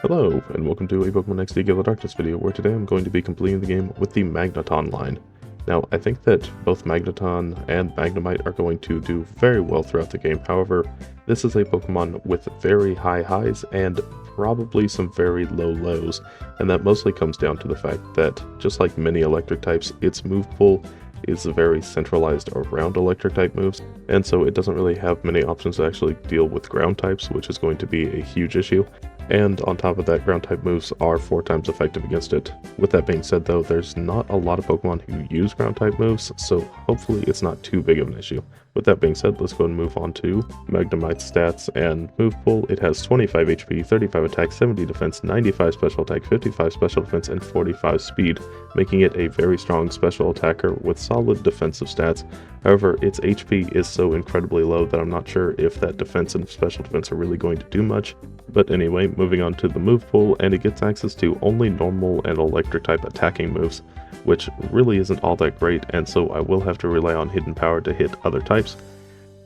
Hello, and welcome to a Pokemon XD Gale of Darkness video, where today I'm going to be completing the game with the Magneton line. Now, I think that both Magneton and Magnemite are going to do very well throughout the game. However, this is a Pokemon with very high highs and probably some very low lows, and that mostly comes down to the fact that, just like many electric types, its move pool is very centralized around electric type moves, and so it doesn't really have many options to actually deal with ground types, which is going to be a huge issue. And on top of that, ground type moves are 4 times effective against it. With that being said though, there's not a lot of Pokemon who use ground type moves, so hopefully it's not too big of an issue. With that being said, let's go and move on to Magnemite's stats and move pool. It has 25 HP, 35 attack, 70 defense, 95 special attack, 55 special defense, and 45 speed, making it a very strong special attacker with solid defensive stats. However, its HP is so incredibly low that I'm not sure if that defense and special defense are really going to do much. But anyway, moving on to the move pool, and it gets access to only normal and electric type attacking moves, which really isn't all that great, and so I will have to rely on hidden power to hit other types.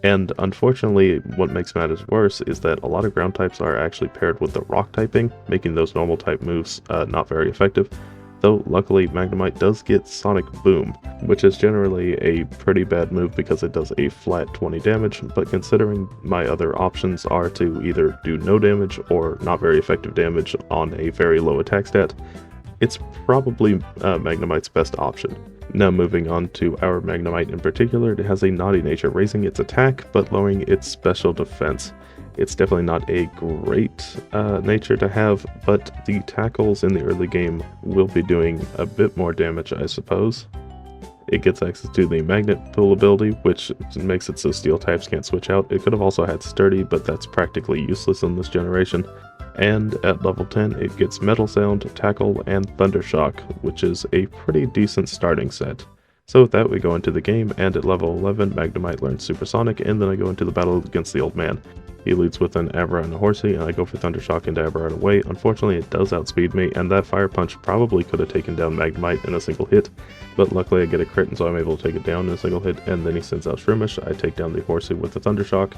And unfortunately, what makes matters worse is that a lot of ground types are actually paired with the rock typing, making those normal type moves not very effective. Though luckily Magnemite does get Sonic Boom, which is generally a pretty bad move because it does a flat 20 damage, but considering my other options are to either do no damage or not very effective damage on a very low attack stat, it's probably Magnemite's best option. Now moving on to our Magnemite in particular, it has a naughty nature, raising its attack but lowering its special defense. It's definitely not a great nature to have, but the tackles in the early game will be doing a bit more damage, I suppose. It gets access to the Magnet Pool ability, which makes it so steel types can't switch out. It could have also had Sturdy, but that's practically useless in this generation. And at level 10, it gets Metal Sound, Tackle, and Thunder Shock, which is a pretty decent starting set. So with that, we go into the game, and at level 11, Magnemite learns Supersonic, and then I go into the battle against the old man. He leads with an Abra and a Horsey, and I go for Thunder Shock into Abra right away. Unfortunately, it does outspeed me, and that Fire Punch probably could have taken down Magnemite in a single hit, but luckily I get a crit, and so I'm able to take it down in a single hit, and then he sends out Shroomish. I take down the Horsey with the Thunder Shock,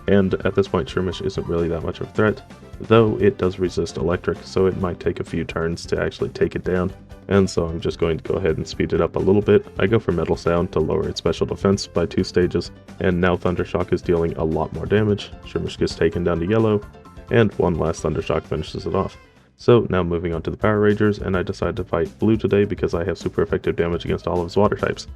and at this point Shroomish isn't really that much of a threat, though it does resist electric, so it might take a few turns to actually take it down. And so I'm just going to go ahead and speed it up a little bit. I go for Metal Sound to lower its special defense by 2 stages, and now Thunder Shock is dealing a lot more damage. Shroomish gets taken down to yellow, and one last Thunder Shock finishes it off. So now moving on to the Power Rangers, and I decide to fight Blue today because I have super effective damage against all of his water types.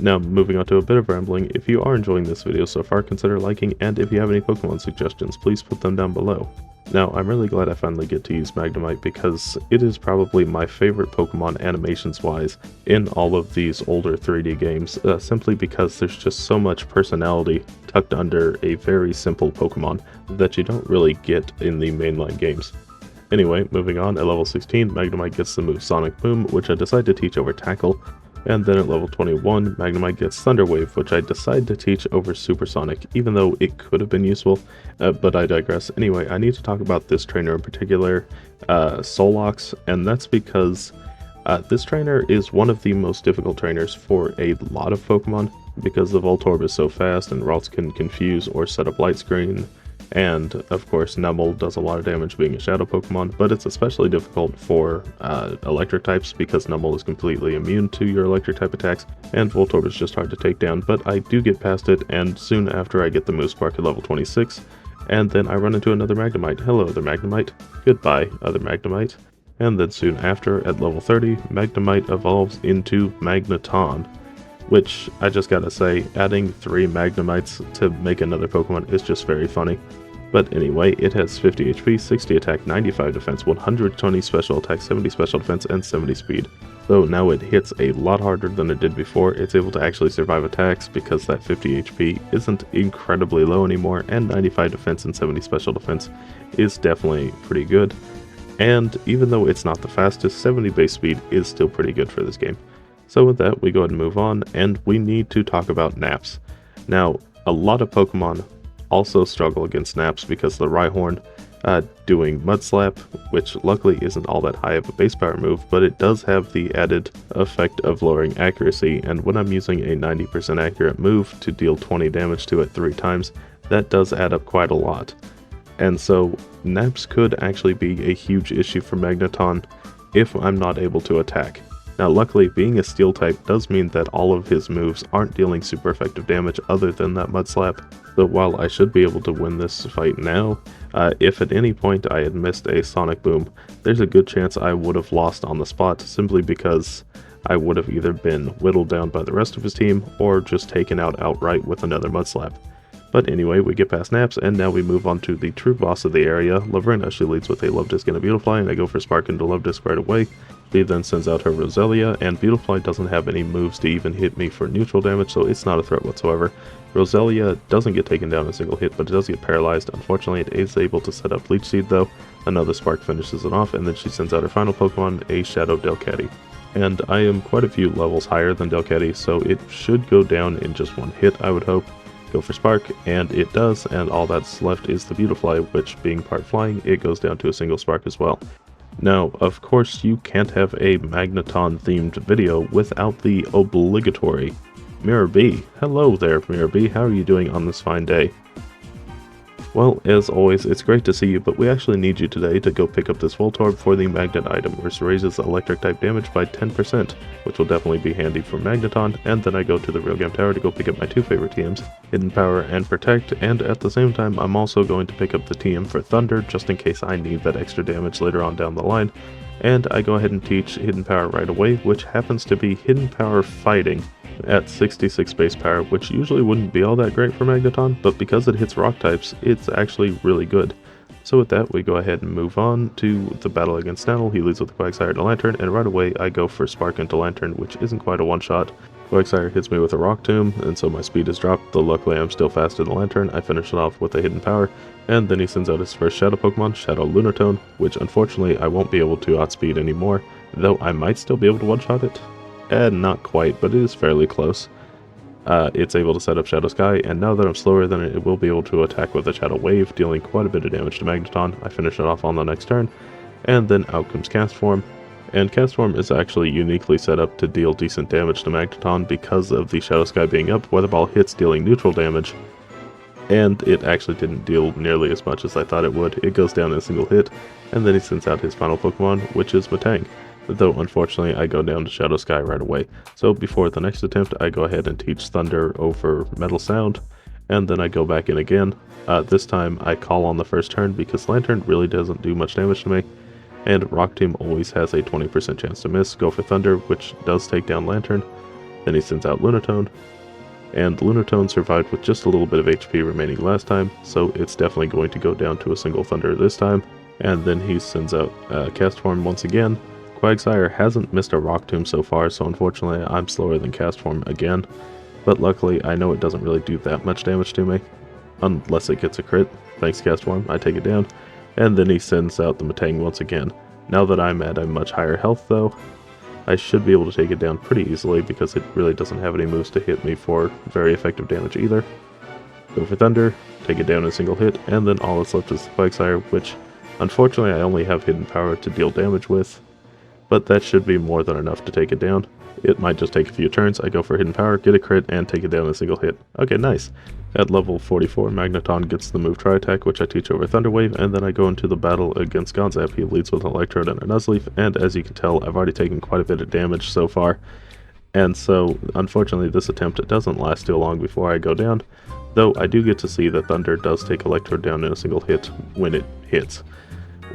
Now moving on to a bit of rambling, if you are enjoying this video so far, consider liking, and if you have any Pokemon suggestions, please put them down below. Now, I'm really glad I finally get to use Magnemite because it is probably my favorite Pokemon animations-wise in all of these older 3D games, simply because there's just so much personality tucked under a very simple Pokemon that you don't really get in the mainline games. Anyway, moving on, at level 16, Magnemite gets the move Sonic Boom, which I decide to teach over Tackle. And then at level 21, Magnemite gets Thunder Wave, which I decide to teach over Supersonic, even though it could have been useful, but I digress. Anyway, I need to talk about this trainer in particular, Solox, and that's because this trainer is one of the most difficult trainers for a lot of Pokemon, because the Voltorb is so fast and Ralts can confuse or set up light screen. And of course Numel does a lot of damage being a shadow Pokemon, but it's especially difficult for electric types because Numel is completely immune to your electric type attacks, and Voltorb is just hard to take down, but I do get past it, and soon after I get the Moose Spark at level 26, and then I run into another Magnemite. Hello other Magnemite. Goodbye other Magnemite. And then soon after, at level 30, Magnemite evolves into Magneton, which I just gotta say, adding 3 Magnemites to make another Pokemon is just very funny. But anyway, it has 50 HP, 60 attack, 95 defense, 120 special attack, 70 special defense, and 70 speed. So now it hits a lot harder than it did before. It's able to actually survive attacks because that 50 HP isn't incredibly low anymore, and 95 defense and 70 special defense is definitely pretty good. And even though it's not the fastest, 70 base speed is still pretty good for this game. So with that, we go ahead and move on, and we need to talk about naps. Now, a lot of Pokemon also struggle against naps because the Rhyhorn doing Mud Slap, which luckily isn't all that high of a base power move, but it does have the added effect of lowering accuracy, and when I'm using a 90% accurate move to deal 20 damage to it 3 times, that does add up quite a lot. And so naps could actually be a huge issue for Magneton if I'm not able to attack. Now luckily, being a steel type does mean that all of his moves aren't dealing super effective damage other than that mud slap. So while I should be able to win this fight now, if at any point I had missed a sonic boom, there's a good chance I would have lost on the spot simply because I would have either been whittled down by the rest of his team or just taken out outright with another mud slap. But anyway, we get past naps, and now we move on to the true boss of the area. Laverna, she leads with a Love Disc and a Beautifly, and I go for Spark into Love Disc right away. She then sends out her Roselia, and Beautifly doesn't have any moves to even hit me for neutral damage, so it's not a threat whatsoever. Roselia doesn't get taken down in a single hit, but it does get paralyzed. Unfortunately, it is able to set up Leech Seed though. Another Spark finishes it off, and then she sends out her final Pokemon, a Shadow Delcatty. And I am quite a few levels higher than Delcatty, so it should go down in just one hit, I would hope. Go for Spark, and it does, and all that's left is the Beautifly, which being part flying, it goes down to a single Spark as well. Now, of course, you can't have a Magneton themed video without the obligatory Mirror B. Hello there, Mirror B, how are you doing on this fine day? Well, as always, it's great to see you, but we actually need you today to go pick up this Voltorb for the Magnet item, which raises electric type damage by 10%, which will definitely be handy for Magneton, and then I go to the Real Game Tower to go pick up my two favorite TMs, Hidden Power and Protect, and at the same time I'm also going to pick up the TM for Thunder, just in case I need that extra damage later on down the line, and I go ahead and teach Hidden Power right away, which happens to be Hidden Power Fighting at 66 base power, which usually wouldn't be all that great for Magneton, but because it hits rock types, it's actually really good. So with that, we go ahead and move on to the battle against Snapple. He leads with the Quagsire to Lantern, and right away I go for Spark into Lantern, which isn't quite a one-shot. Quagsire hits me with a Rock Tomb, and so my speed is dropped, though luckily I'm still faster than Lantern. I finish it off with a Hidden Power, and then he sends out his first Shadow Pokemon, Shadow Lunatone, which unfortunately I won't be able to outspeed anymore, though I might still be able to one-shot it. Not quite, but it is fairly close. It's able to set up Shadow Sky, and now that I'm slower than it will be able to attack with a Shadow Wave, dealing quite a bit of damage to Magneton. I finish it off on the next turn, and then out comes Cast Form. And Cast Form is actually uniquely set up to deal decent damage to Magneton because of the Shadow Sky being up. Weather Ball hits dealing neutral damage, and it actually didn't deal nearly as much as I thought it would. It goes down in a single hit, and then he sends out his final Pokemon, which is Metang. Though unfortunately I go down to Shadow Sky right away. So before the next attempt, I go ahead and teach Thunder over Metal Sound, and then I go back in again. This time I call on the first turn because Lantern really doesn't do much damage to me, and Rock Tomb always has a 20% chance to miss. Go for Thunder, which does take down Lantern. Then he sends out Lunatone, and Lunatone survived with just a little bit of HP remaining last time, so it's definitely going to go down to a single Thunder this time. And then he sends out Cast Form once again. Quagsire hasn't missed a Rock Tomb so far, so unfortunately I'm slower than Cast Form again, but luckily I know it doesn't really do that much damage to me, unless it gets a crit. Thanks Cast Form, I take it down, and then he sends out the Metang once again. Now that I'm at a much higher health though, I should be able to take it down pretty easily because it really doesn't have any moves to hit me for very effective damage either. Go for Thunder, take it down in a single hit, and then all that's left is the Quagsire, which unfortunately I only have Hidden Power to deal damage with. But that should be more than enough to take it down. It might just take a few turns. I go for Hidden Power, get a crit, and take it down in a single hit. Okay, nice. At level 44, Magneton gets the move Tri-Attack, which I teach over Thunder Wave, and then I go into the battle against Gonzap. He leads with an Electrode and a Nuzleaf, and as you can tell, I've already taken quite a bit of damage so far. And so, unfortunately, this attempt doesn't last too long before I go down, though I do get to see that Thunder does take Electrode down in a single hit when it hits.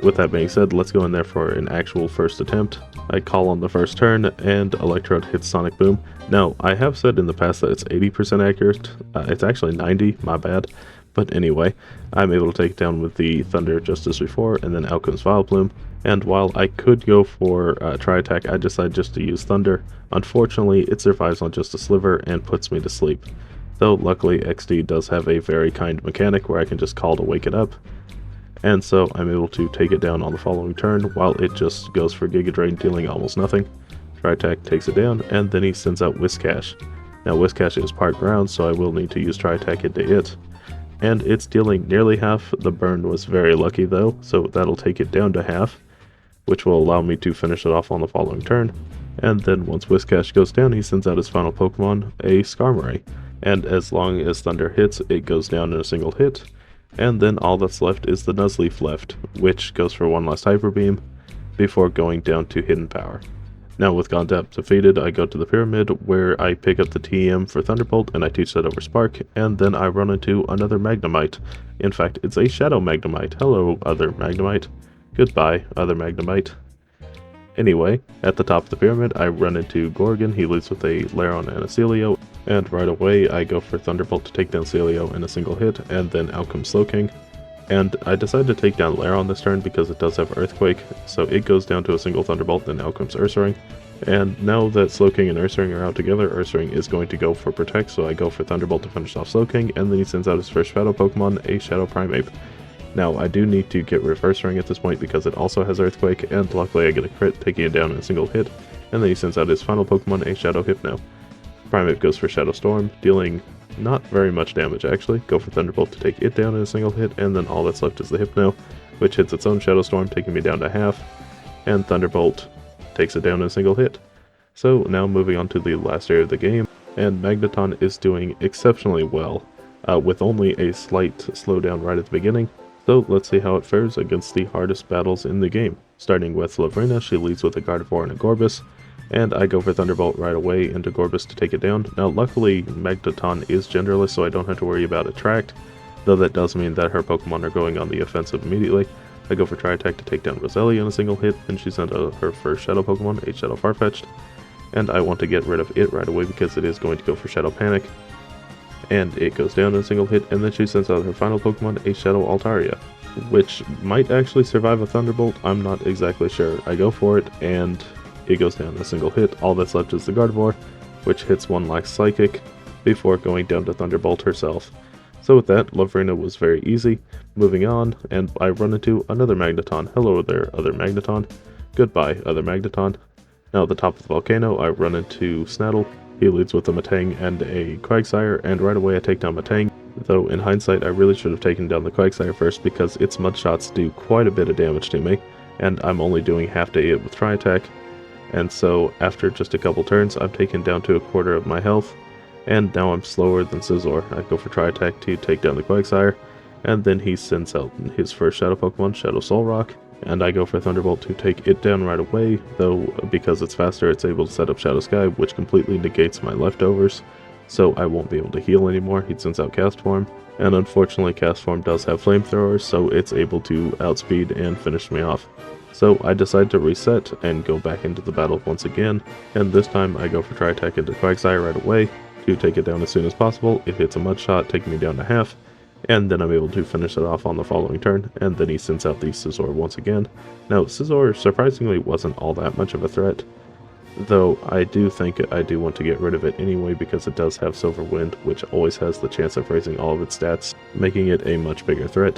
With that being said, let's go in there for an actual first attempt. I call on the first turn, and Electrode hits Sonic Boom. Now, I have said in the past that it's 80% accurate. It's actually 90, my bad. But anyway, I'm able to take it down with the Thunder just as before, and then out comes Vileplume. And while I could go for Tri-Attack, I decided just to use Thunder. Unfortunately, it survives on just a sliver and puts me to sleep. Though, luckily, XD does have a very kind mechanic where I can just call to wake it up. And so I'm able to take it down on the following turn while it just goes for Giga Drain, dealing almost nothing. Tri-Attack takes it down, and then he sends out Whiscash. Now Whiscash is part ground, so I will need to use Tri-Attack into it. And it's dealing nearly half. The burn was very lucky though, so that'll take it down to half, which will allow me to finish it off on the following turn. And then once Whiscash goes down, he sends out his final Pokemon, a Skarmory. And as long as Thunder hits, it goes down in a single hit. And then all that's left is the Nuzleaf left, which goes for one last Hyper Beam before going down to Hidden Power. Now with Gondap defeated, I go to the Pyramid where I pick up the TM for Thunderbolt and I teach that over Spark, and then I run into another Magnemite. In fact, it's a Shadow Magnemite. Hello, other Magnemite. Goodbye, other Magnemite. Anyway, at the top of the pyramid, I run into Gorgon. He leads with a Laron and a Celio, and right away I go for Thunderbolt to take down Celio in a single hit, and then out comes Slowking. And I decide to take down Laron this turn because it does have Earthquake, so it goes down to a single Thunderbolt, then out comes Ursaring. And now that Slowking and Ursaring are out together, Ursaring is going to go for Protect, so I go for Thunderbolt to finish off Slowking, and then he sends out his first Shadow Pokemon, a Shadow Primeape. Now, I do need to get rid of Ursaring at this point because it also has Earthquake, and luckily I get a crit, taking it down in a single hit, and then he sends out his final Pokemon, a Shadow Hypno. Primeape goes for Shadow Storm, dealing not very much damage actually. Go for Thunderbolt to take it down in a single hit, and then all that's left is the Hypno, which hits its own Shadow Storm, taking me down to half, and Thunderbolt takes it down in a single hit. So now moving on to the last area of the game, and Magneton is doing exceptionally well, with only a slight slowdown right at the beginning. So let's see how it fares against the hardest battles in the game. Starting with Lavrina, she leads with a Gardevoir and a Gorbis, and I go for Thunderbolt right away into Gorbis to take it down. Now luckily Magneton is genderless, so I don't have to worry about Attract, though that does mean that her Pokemon are going on the offensive immediately. I go for Tri-Attack to take down Roselia in a single hit, and she sent out her first Shadow Pokemon, a Shadow Farfetch'd, and I want to get rid of it right away because it is going to go for Shadow Panic. And it goes down in a single hit, and then she sends out her final Pokemon, a Shadow Altaria, which might actually survive a Thunderbolt, I'm not exactly sure. I go for it, and it goes down in a single hit. All that's left is the Gardevoir, which hits one like Psychic, before going down to Thunderbolt herself. So with that, Lavrina was very easy. Moving on, and I run into another Magneton. Hello there, other Magneton. Goodbye, other Magneton. Now at the top of the volcano, I run into Snaddle. He leads with a Matang and a Quagsire, and right away I take down Matang, though in hindsight I really should have taken down the Quagsire first because its mud shots do quite a bit of damage to me, and I'm only doing half to it with Tri-Attack, and so after just a couple turns I'm taken down to a quarter of my health, and now I'm slower than Scizor. I go for Tri-Attack to take down the Quagsire, and then he sends out his first Shadow Pokemon, Shadow Solrock, and I go for Thunderbolt to take it down right away, though because it's faster it's able to set up Shadow Sky, which completely negates my leftovers, so I won't be able to heal anymore. He sends out Cast Form, and unfortunately Cast Form does have Flamethrowers, so it's able to outspeed and finish me off. So I decide to reset and go back into the battle once again, and this time I go for Tri-Attack into Quagsire right away to take it down as soon as possible. It hits a Mud Shot, taking me down to half, and then I'm able to finish it off on the following turn, and then he sends out the Scizor once again. Now, Scizor surprisingly wasn't all that much of a threat, though I do think I do want to get rid of it anyway because it does have Silver Wind, which always has the chance of raising all of its stats, making it a much bigger threat.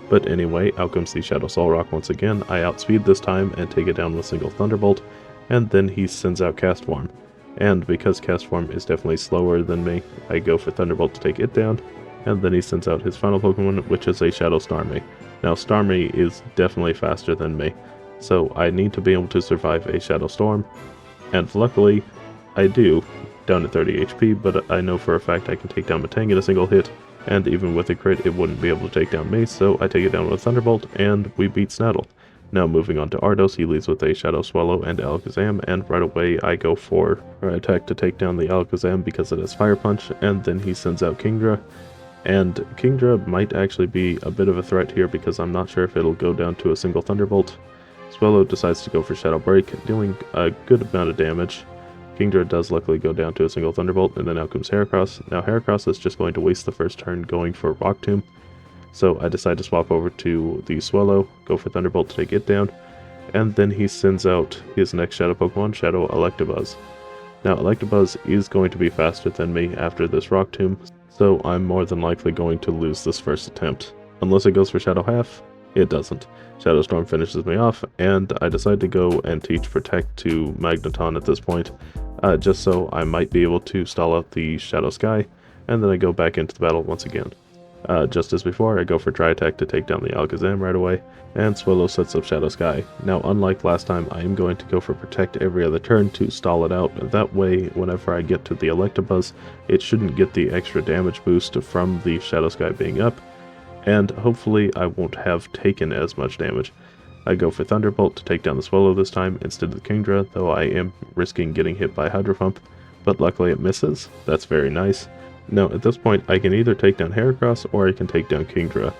But anyway, out comes the Shadow Solrock once again. I outspeed this time and take it down with a single Thunderbolt, and then he sends out Cast Form. And because Cast Form is definitely slower than me, I go for Thunderbolt to take it down, and then he sends out his final Pokemon, which is a Shadow Starmie. Now Starmie is definitely faster than me, so I need to be able to survive a Shadow Storm, and luckily I do, down to 30 HP, but I know for a fact I can take down Matang in a single hit, and even with a crit it wouldn't be able to take down me, so I take it down with Thunderbolt, and we beat Snaddle. Now moving on to Ardos, he leads with a Shadow Swallow and Alakazam, and right away I go for attack to take down the Alakazam because it has Fire Punch, and then he sends out Kingdra. And Kingdra might actually be a bit of a threat here because I'm not sure if it'll go down to a single Thunderbolt. Swallow decides to go for Shadow Break, dealing a good amount of damage. Kingdra does luckily go down to a single Thunderbolt, and then out comes Heracross. Now Heracross is just going to waste the first turn going for Rock Tomb, so I decide to swap over to the Swallow, go for Thunderbolt to take it down, and then he sends out his next Shadow Pokemon, Shadow Electabuzz. Now Electabuzz is going to be faster than me after this Rock Tomb, so I'm more than likely going to lose this first attempt. Unless it goes for Shadow Half, it doesn't. Shadow Storm finishes me off, and I decide to go and teach Protect to Magneton at this point, just so I might be able to stall out the Shadow Sky, and then I go back into the battle once again. Just as before, I go for Tri-Attack to take down the Alakazam right away, and Swallow sets up Shadow Sky. Now, unlike last time, I am going to go for Protect every other turn to stall it out. That way, whenever I get to the Electabuzz, it shouldn't get the extra damage boost from the Shadow Sky being up, and hopefully I won't have taken as much damage. I go for Thunderbolt to take down the Swallow this time instead of the Kingdra, though I am risking getting hit by Hydro Pump, but luckily it misses. That's very nice. Now at this point I can either take down Heracross or I can take down Kingdra,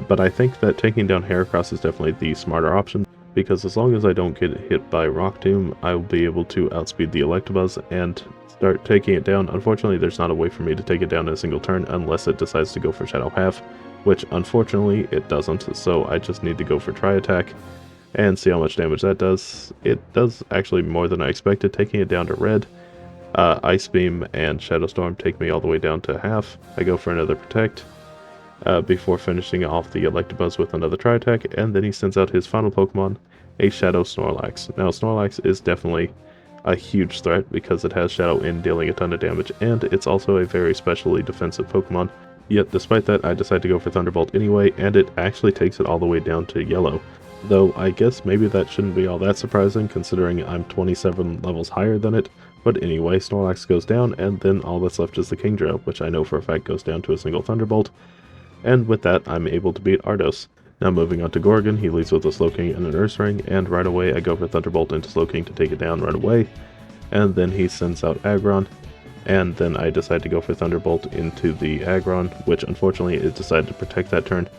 but I think that taking down Heracross is definitely the smarter option, because as long as I don't get hit by Rock Tomb, I will be able to outspeed the Electabuzz and start taking it down. Unfortunately, there's not a way for me to take it down in a single turn unless it decides to go for Shadow Half, which unfortunately it doesn't, so I just need to go for Tri Attack and see how much damage that does. It does actually more than I expected, taking it down to red. Ice Beam and Shadow Storm take me all the way down to half. I go for another Protect before finishing off the Electabuzz with another Tri Attack, and then he sends out his final Pokemon, a Shadow Snorlax. Now Snorlax is definitely a huge threat because it has Shadow in, dealing a ton of damage, and it's also a very specially defensive Pokemon. Yet despite that, I decide to go for Thunderbolt anyway, and it actually takes it all the way down to yellow. Though I guess maybe that shouldn't be all that surprising considering I'm 27 levels higher than it. But anyway, Snorlax goes down, and then all that's left is the Kingdra, which I know for a fact goes down to a single Thunderbolt. And with that, I'm able to beat Ardos. Now moving on to Gorgon, he leads with a Slowking and an Ursaring, and right away I go for Thunderbolt into Slowking to take it down right away. And then he sends out Aggron, and then I decide to go for Thunderbolt into the Aggron, which unfortunately it decided to protect that turn.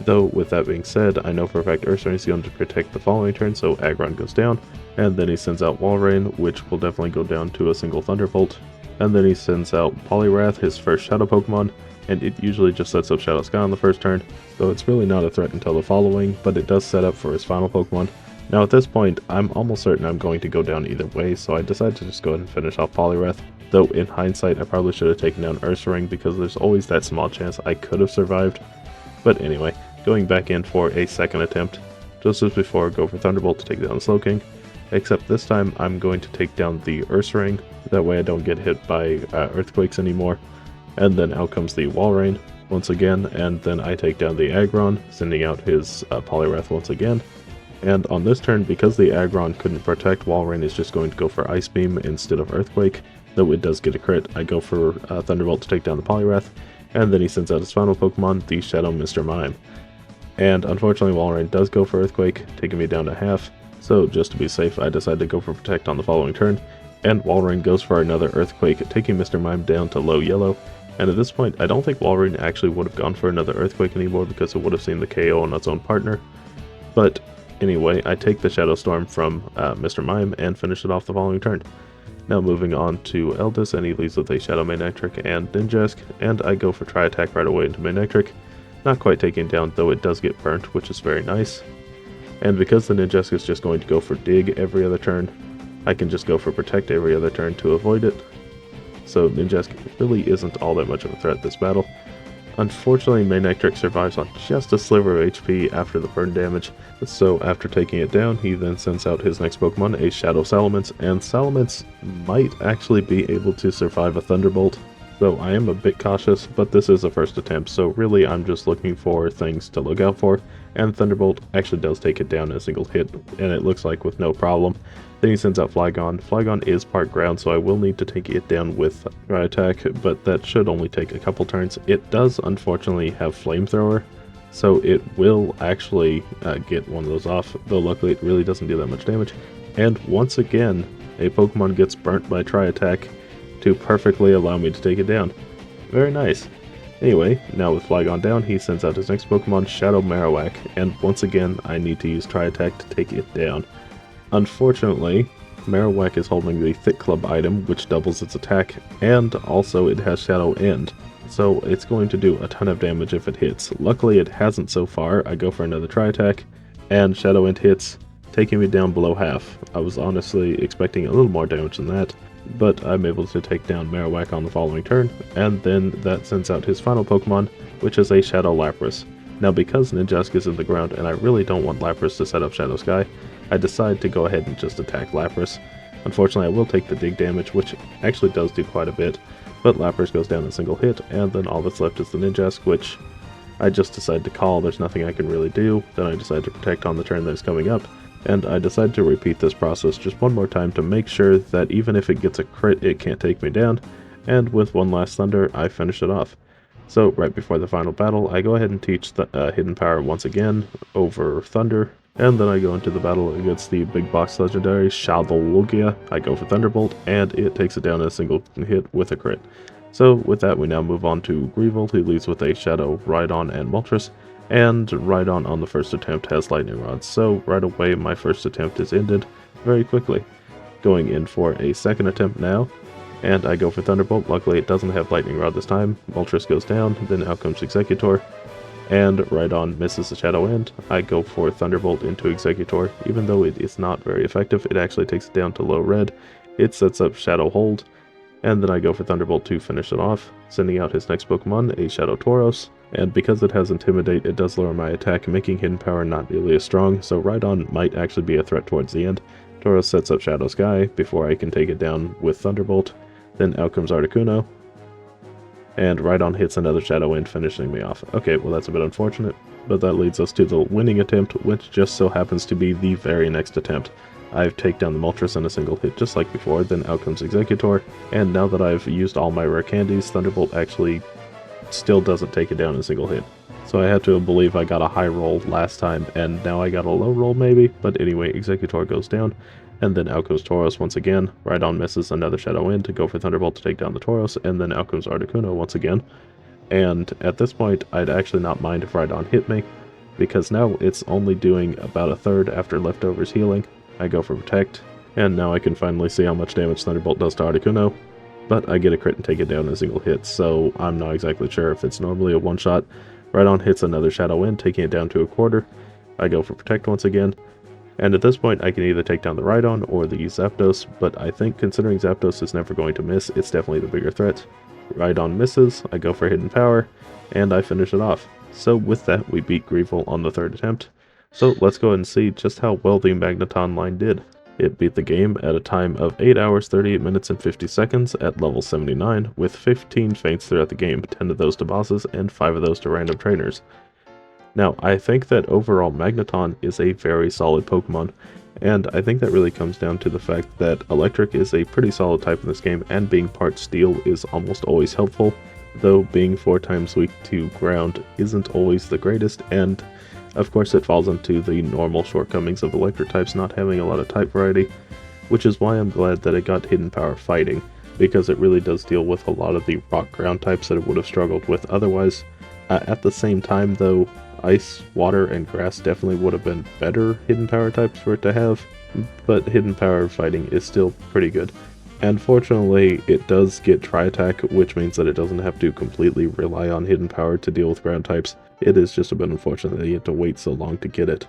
Though, with that being said, I know for a fact Ursaring is going to protect the following turn, so Aggron goes down, and then he sends out Walrein, which will definitely go down to a single Thunderbolt. And then he sends out Poliwrath, his first Shadow Pokemon, and it usually just sets up Shadow Sky on the first turn, so it's really not a threat until the following, but it does set up for his final Pokemon. Now at this point, I'm almost certain I'm going to go down either way, so I decided to just go ahead and finish off Poliwrath. Though in hindsight, I probably should have taken down Ursaring because there's always that small chance I could have survived. But anyway, going back in for a second attempt. Just as before, go for Thunderbolt to take down the Slowking, except this time I'm going to take down the Ursaring, that way I don't get hit by Earthquakes anymore. And then out comes the Walrein once again, and then I take down the Aggron, sending out his Poliwrath once again. And on this turn, because the Aggron couldn't protect, Walrein is just going to go for Ice Beam instead of Earthquake. Though it does get a crit, I go for Thunderbolt to take down the Poliwrath, and then he sends out his final Pokemon, the Shadow Mr. Mime. And unfortunately Walrein does go for Earthquake, taking me down to half, so just to be safe I decide to go for Protect on the following turn, and Walrein goes for another Earthquake, taking Mr. Mime down to low yellow. And at this point, I don't think Walrein actually would have gone for another Earthquake anymore because it would have seen the KO on its own partner. But anyway, I take the Shadow Storm from Mr. Mime and finish it off the following turn. Now moving on to Eldis, and he leads with a Shadow Manectric and Ninjask, and I go for Tri Attack right away into Manectric. Not quite taking it down, though it does get burnt, which is very nice. And because the Ninjask is just going to go for Dig every other turn, I can just go for Protect every other turn to avoid it. So Ninjask really isn't all that much of a threat this battle. Unfortunately, Manectric survives on just a sliver of HP after the burn damage, so after taking it down, he then sends out his next Pokemon, a Shadow Salamence, and Salamence might actually be able to survive a Thunderbolt, though I am a bit cautious, but this is a first attempt, so really I'm just looking for things to look out for, and Thunderbolt actually does take it down in a single hit, and it looks like with no problem. Then he sends out Flygon. Flygon is part ground, so I will need to take it down with Dry Attack, but that should only take a couple turns. It does unfortunately have Flamethrower, so it will actually get one of those off, though luckily it really doesn't do that much damage. And once again, a Pokemon gets burnt by Tri Attack to perfectly allow me to take it down. Very nice. Anyway, now with Flygon down, he sends out his next Pokemon, Shadow Marowak, and once again I need to use Tri Attack to take it down. Unfortunately, Marowak is holding the Thick Club item, which doubles its attack, and also it has Shadow End, so it's going to do a ton of damage if it hits. Luckily it hasn't so far. I go for another Tri Attack, and Shadow End hits, taking me down below half. I was honestly expecting a little more damage than that, but I'm able to take down Marowak on the following turn, and then that sends out his final Pokemon, which is a Shadow Lapras. Now because Ninjask is in the ground and I really don't want Lapras to set up Shadow Sky, I decide to go ahead and just attack Lapras. Unfortunately, I will take the dig damage, which actually does do quite a bit, but Lapras goes down in a single hit, and then all that's left is the Ninjask, which I just decide to call. There's nothing I can really do. Then I decide to protect on the turn that is coming up, and I decide to repeat this process just one more time to make sure that even if it gets a crit, it can't take me down, and with one last Thunder, I finish it off. So right before the final battle, I go ahead and teach the hidden power once again over Thunder, and then I go into the battle against the big box legendary Shadowlogia. I go for Thunderbolt, and it takes it down in a single hit with a crit. So with that, we now move on to Greevil, who leads with a Shadow, Rhydon, and Moltres, and Rhydon on the first attempt has Lightning Rod, so right away my first attempt is ended very quickly. Going in for a second attempt now, and I go for Thunderbolt. Luckily it doesn't have Lightning Rod this time. Moltres goes down, then out comes Executor, and Rhydon misses the Shadow End. I go for Thunderbolt into Executor. Even though it is not very effective, it actually takes it down to low red. It sets up Shadow Hold, and then I go for Thunderbolt to finish it off, sending out his next Pokemon, a Shadow Tauros. And because it has Intimidate, it does lower my attack, making Hidden Power not nearly as strong, so Rhydon might actually be a threat towards the end. Tauros sets up Shadow Sky before I can take it down with Thunderbolt. Then out comes Articuno, and Rhydon hits another Shadow End, finishing me off. Okay, well that's a bit unfortunate, but that leads us to the winning attempt, which just so happens to be the very next attempt. I've taken down the Moltres in a single hit just like before, then out comes Executor, and now that I've used all my rare candies, Thunderbolt actually still doesn't take it down in a single hit. So I had to believe I got a high roll last time, and now I got a low roll maybe, but anyway, Executor goes down, and then out comes Tauros once again. Rhydon misses another Shadow End to go for Thunderbolt to take down the Tauros, and then out comes Articuno once again. And at this point, I'd actually not mind if Rhydon hit me, because now it's only doing about a third after Leftovers healing. I go for Protect, and now I can finally see how much damage Thunderbolt does to Articuno, but I get a crit and take it down in a single hit, so I'm not exactly sure if it's normally a one-shot. Rhydon hits another Shadow End, taking it down to a quarter. I go for Protect once again, and at this point I can either take down the Rhydon or the Zapdos, but I think considering Zapdos is never going to miss, it's definitely the bigger threat. Rhydon misses, I go for Hidden Power, and I finish it off. So with that, we beat Greevil on the third attempt. So let's go ahead and see just how well the Magneton line did. It beat the game at a time of 8 hours, 38 minutes, and 50 seconds at level 79, with 15 feints throughout the game, 10 of those to bosses, and 5 of those to random trainers. Now, I think that overall Magneton is a very solid Pokemon, and I think that really comes down to the fact that Electric is a pretty solid type in this game, and being part Steel is almost always helpful, though being 4 times weak to Ground isn't always the greatest, and of course it falls into the normal shortcomings of Electric types not having a lot of type variety, which is why I'm glad that it got Hidden Power Fighting, because it really does deal with a lot of the rock ground types that it would have struggled with otherwise. At the same time though, Ice, Water, and Grass definitely would have been better Hidden Power types for it to have, but Hidden Power Fighting is still pretty good. And fortunately, it does get Tri-Attack, which means that it doesn't have to completely rely on Hidden Power to deal with ground types. It is just a bit unfortunate that you have to wait so long to get it.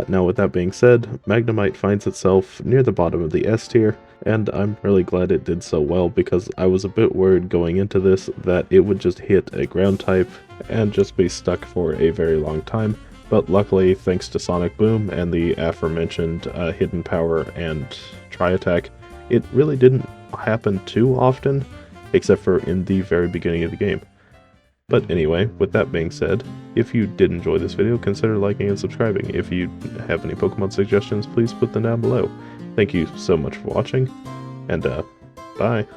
Now with that being said, Magnemite finds itself near the bottom of the S tier, and I'm really glad it did so well because I was a bit worried going into this that it would just hit a ground type and just be stuck for a very long time. But luckily, thanks to Sonic Boom and the aforementioned Hidden Power and Tri-Attack, it really didn't happen too often, except for in the very beginning of the game. But anyway, with that being said, if you did enjoy this video, consider liking and subscribing. If you have any Pokemon suggestions, please put them down below. Thank you so much for watching, and bye.